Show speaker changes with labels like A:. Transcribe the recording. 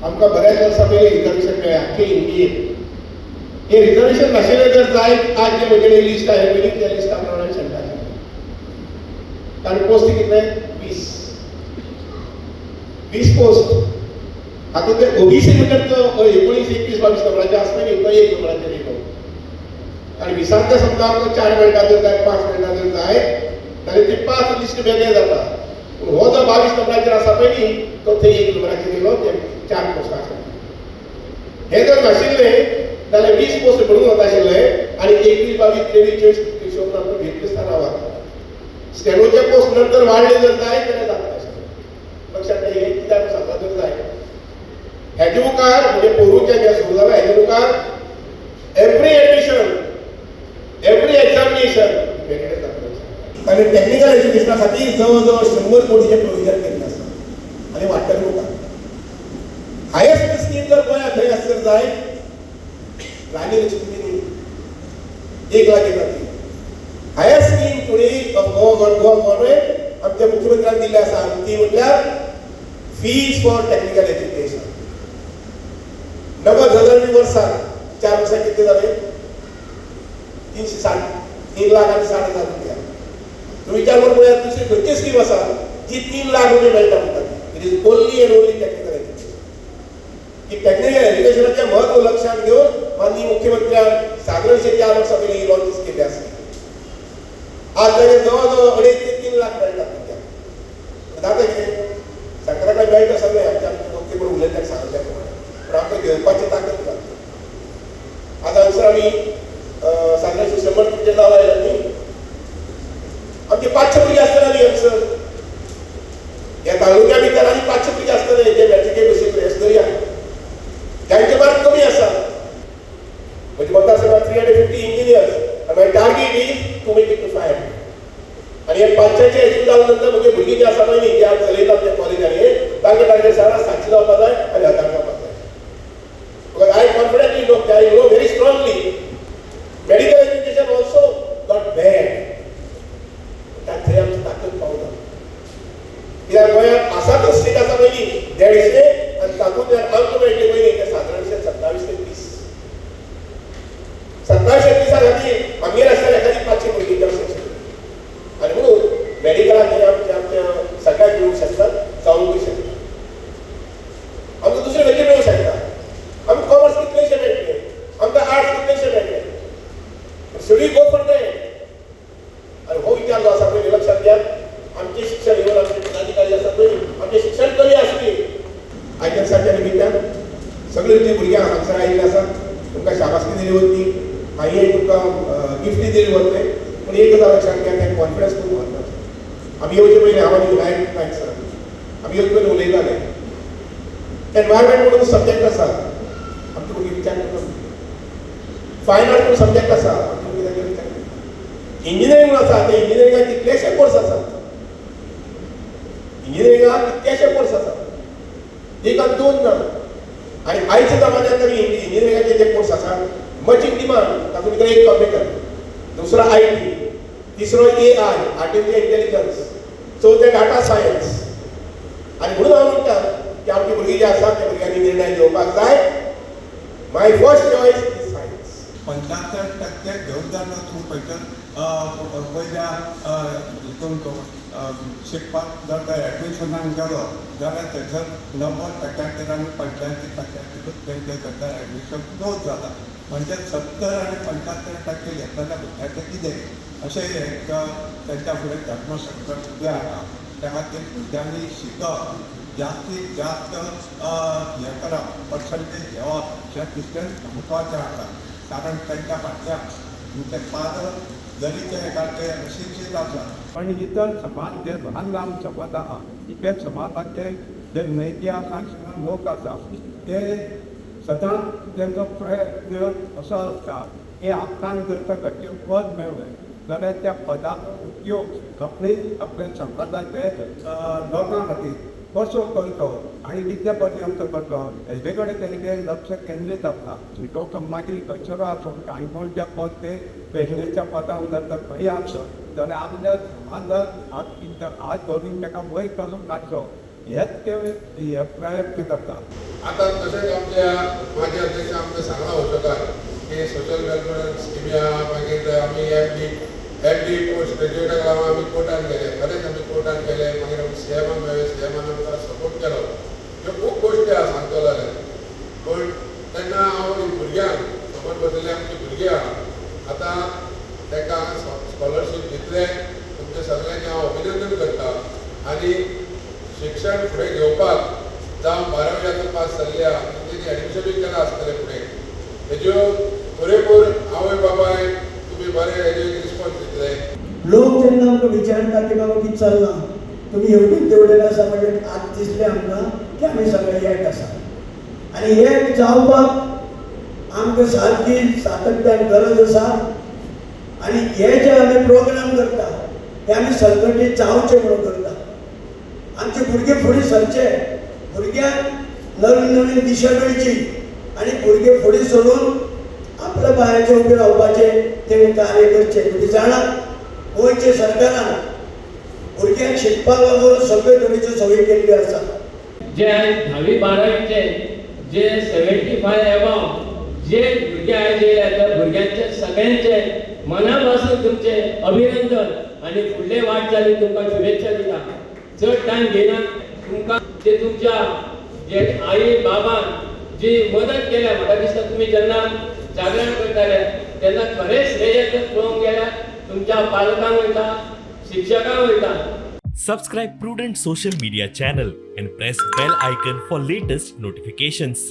A: आमकां बऱ्याच वर्सां पयलीं रिजर्वेशन मेळ्ळें आख्खे इंडियेक. हे रिजर्वेशन नाशिल्लें जर जायत आज जे म्हजे कडेन लिस्ट आहे पयलीं त्या लिस्टा प्रमाणे सांगताले. कारण पोस्ट कितले 20 पोस्ट. आता ते ओबीसी म्हणल्यार तो 19, 21, 22 नंबराचे आसता न्ही, तो 1 नंबराचेर येयलो. आनी 20 समजा आमकां 4 मेळटा जर जाय 5 मेळटा जर जाय जाल्यार ती 5 लिस्ट वेगळे जाता. पूण हो जो 22 नंबराचेर आसा पळय न्ही तो थंय 1 नंबराचेर येयलो, ते 4 पोस्ट आसा. हे जर नाशिल्लें जाल्यार 20 पोस्ट भरून वता आशिल्ले आनी 21, 22, 23, 24 हिशोब आमकां घेतले आसतना रावता. स्टेनोचे पोस्ट नंतर वाडले जर जाय जाल्यार जाता आशिल्ले. लक्षात हे कित्याक सांगता जर जाय हेजे मुखार म्हणजे पोरूच्या जे सुरू जाला हेजे मुखार एवरी एडमिशन एवरी एग्जामिनेशन वेगळे जाता. आनी टॅक्निकल एज्युकेशना खातीर जवळ जवळ 100 कोटीचे प्रोविजन केल्ले आसा आनी वाडटले मुखार. हायेस्ट स्कीम जर गोंयांत खंय आसा जर जाय राणी लक्ष्मी 1 लाख येता ती. Highest scheme today Goa government आमच्या मुख्यमंत्र्यान दिल्ली आसा ती म्हटल्यार फीज फॉर टॅक्निकल एज्युकेशन. 90,000 वर्साक 4 वर्सां कितले जाले 360, 3,60,000 रुपया. तुम्ही विचार करून पळयात दुसरी खंयची स्कीम आसा जी 3 लाख रुपये मेळटा म्हणटा it is only end only technical education. की टॅक्निकल एज्युकेशनाचें म्हत्व लक्षात घेवन माननीय मुख्यमंत्र्यान सादारणशे 4 वर्सां पयलीं लॉन्च केले आसा. आज ताचे जवळ जवळ 2.5 ते 3 लाख मेळटा भुरग्यांक. जाता कितें सरकाराकडे मेळटा सगळें आमच्या मुख्य कोण उलयतात सांगल्या प्रमाणे पूण आमकां घेवपाची ताकद ना. आतां हांगसर आमी सादारणशे 100 टिचर लावला न्ही आमचे 500 भुरगे आसतना न्ही हांगसर ह्या तालुक्या भितर आनी 500 भुरगे आसतले जे मॅट्रिके बशिल्ले अशें धरया. तांचे मार्क कमी आसा म्हणजे मतदारसंघात 350 engineers my target is to make it to 500. आनी हे 500चे एचीव जाले नंतर म्हणजे भुरगीं जे आसा पळय न्ही जे आमी चलयतात त्या कॉलेजांनी तांचे टार्गेट सगळ्यांक 700 जावपाक जाय आनी 1000 जावपाक जाय. Because I confidently know I know very strongly medical education also not bad. थंय आमची ताकद पावना कित्याक गोंयांत आसा तो स्टेट आसा पळय न्ही 150 आनी तातूंत अंक मेळटले पळय न्ही ते सादारणशे 27 ते 30. 27 ते 30 खातीर आमगेर आसतना एखादी 500 भुरगीं जावंक आनी म्हणून मेडिकलाक आमच्या सगळ्याक मेळूंक शकतात जावंकूय शकता. आमकां दुसरे खंयचे मेळूंक शकता. आमकां कॉमर्स कितलेशे मेळटले आमकां आर्ट्स कितलेशे मेळटले should we go for that. आनी हो विचार जो आसा पळय लक्षात घ्या आमचे शिक्षण घेवन आमचे पदाधिकारी आसात पळय आमचे शिक्षण कमी आसली आयच्या निमित्यान सगळे जे भुरग्यांक हांगसर आयिल्ले आसात तुमकां शाबासकी दिली वतली हांवें तुमकां गिफ्टी दिली वतले. पूण एक गजाल लक्षात घ्या तें कॉन्फिडन्स खूब महत्वाचो. आमी येवचे पयलीं हांव आनी विनायक नायक सर आमी येवचे पयलीं उलयताले एनवायरमेंट म्हणून सब्जेक्ट आसा आमचे भुरगीं विचार करता. फायन आर्ट म्हणून सब्जेक्ट आसा आमचे भुरगीं ताचेर विचार करता. इंजिनियरींग म्हणून आसा ते इंजिनियरिंगाक कितलेशे कोर्स आसात. इंजिनियरिंगाक कितलेशे कोर्स आसात एकाक 2 ना. आनी आयच्या जमान्यांत तरी इंजिनियरिंगाचे जे कोर्स आसात मच इन डिमांड. तातूंत भितर एक कंप्युटर दुसरो IT तिसरो AI आर्टिफिशियल इंटेलिजन्स चवथे डाटा सायन्स. आनी म्हणून हांव म्हणटा की आमची भुरगीं जी आसात त्या भुरग्यांनी निर्णय घेवपाक जाय. माय फर्स्ट चॉयस इज सायन्स.
B: 75% घेवन जालो तूं खंयच्यान पयल्या हितून शिकपाक जर तर एडमिशनाक गेलो जाल्यार थंयसर 90% आनी 85% तेंचे थंयसर एडमिशन क्लोज जाता. म्हणजे 70 आनी 75% घेतलेल्या भुरग्याचें कितें अशें एक तेंच्या फुडें धर्मसंकट उबें आसा. त्या खातीर भुरग्यांनी शिकप जास्तीत जास्त हें करप पर्संटेज घेवप हें तितलेंच म्हत्वाचें आसा. कारण तांच्या फाटल्यान तुमचे पालक जरी ते एखादे अशिक्षीत आसा पण इतर समाज जे ल्हान ल्हान समाज आहा इतले समाजाचे जे नैतिक लोक आसा ते सदांच तांचो प्रयत्न असो आसता की आपणाक जर तर खंयचें पद मेळ्ळें जाल्यार त्या पदाचो उपयोग आपल्या समाजाचे लोकां खातीर कसो करतो आनी कितल्या पर्यंत करतो हेजे कडेन तेंचें लक्ष केंद्रीत आसता. तो मागीर खंयसर आसूं कांय कोण जे पद ते वेगळेच्या पदार जर खंय आसत जाल्यार आपल्या समाजाक आज धरून ताका वयर करूंक नासलो हेच हे प्रयत्न करता.
C: आता तशेंच आमच्या माजी अध्यक्ष आमचे सांगला होशकार की सोशल वेलफेअर स्किमी आहा मागीर आमी एफडी पोस्ट ग्रॅज्युएटाक लागून आमी कोर्टान गेले खरेंच आमी कोर्टान गेले मागीर आमी सीएमान मेळ्ळे सीएमान आमकां सपोर्ट केलो ह्यो खूब गोश्टी आहा सांगतलो जाल्यार पूण तेन्ना हांव भुरग्यांक समज बसलेले आमचे भुरगे आहा आतां तांकां स्कॉलरशीप दितले तुमच्या सगळ्यांचे हांव अभिनंदन करता आनी शिक्षण फुडें घेवपाक जावं 12वी आतां पास जाल्ले आहा तेजी एडमिशनूय केलां आसतलें फुडें हेज्यो पुरेपूर आवय बाबाय तुमी बरे हेजे रिस्पॉन्स दितले.
D: लोक जेन्ना आमकां विचारता की बाबा कितें चल्लां तुमी एवढीच तेवढे आसा म्हणजे आज दिसलें आमकां की आमी सगळे एक आसा आनी एक जावपाक आमकां सारकी सातत्यान गरज आसा आनी हे जे आमी प्रोग्राम करता ते आमी सरकटे जावचे म्हणून करता. आमचे भुरगे फुडें सरचे भुरग्यांक नवीन नवीन दिशा मेळची आनी भुरगे फुडें सरून आपल्या पांयाचेर उबे रावपाचे तेणी कार्य करचे. तुमी जाणात गोंयच्या सरकारान भुरग्यांक शिकपाक लागून सगळे तरेच्यो सोयी केल्ल्यो आसा.
E: जे आयज 10वी 12वीचे जे 75 एबाव जे भुरगे आयज येयल्या त्या भुरग्यांचे सगळ्यांचे मना पासून तुमचे अभिनंदन आनी फुडले वाटचालीक तुमकां शुभेच्छा दिता. चड टायम घेयना तुमकां जे तुमच्या जे आई बाबान जी मदत केल्या म्हाका दिसता तुमी जेन्ना जागरण करताले तेन्ना खरेंच श्रेय पळोवंक गेल्यार तुमच्या पालकांक वयता शिक्षकांक वयता.
F: Subscribe Prudent social media channel and press bell icon for latest notifications.